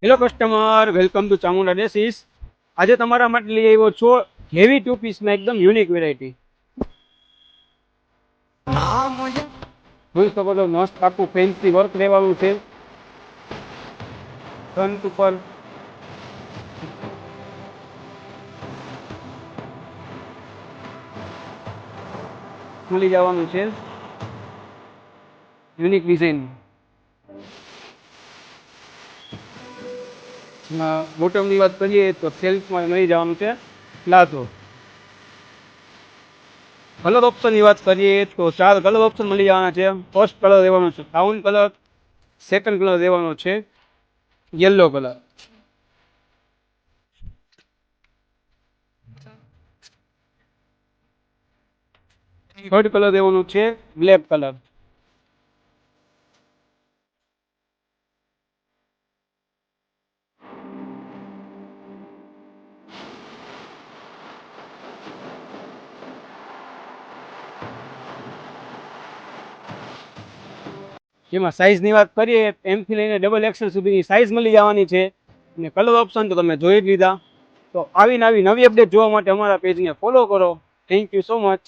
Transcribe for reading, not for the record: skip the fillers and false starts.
Hello customer, welcome to Chamunda dresses. આજે તમારા માટે લઈ આવ્યો છો હેવી ટુ પીસમાં એકદમ યુનિક વેરાયટી. જોઈ શકો છો, મસ્ત આખું ફેન્સી વર્ક લેવાનું છે. ફ્રન્ટ ઉપર ખુલી જવાનું છે, યુનિક ડિઝાઇન. બોટમની વાત કરીએ તો સેલ્ફમાં મળી જવાનું છે પ્લાઝો. કલર ઓપ્શનની વાત કરીએ તો 4 કલર ઓપ્શન મળી જવાના છે. ફર્સ્ટ કલર રહેવાનો છે બ્રાઉન કલર, સેકન્ડ કલર રહેવાનો છે યલો કલર, થર્ડ કલર રહેવાનો છે બ્લેક કલર. જેમાં સાઇઝની વાત કરીએ એમથી લઈને ડબલ એક્સેલ સુધીની સાઇઝ મળી જવાની છે. અને કલર ઓપ્શન તો તમે જોઈ જ લીધા. તો આવી નવી અપડેટ જોવા માટે અમારા પેજને ફોલો કરો. Thank you so much.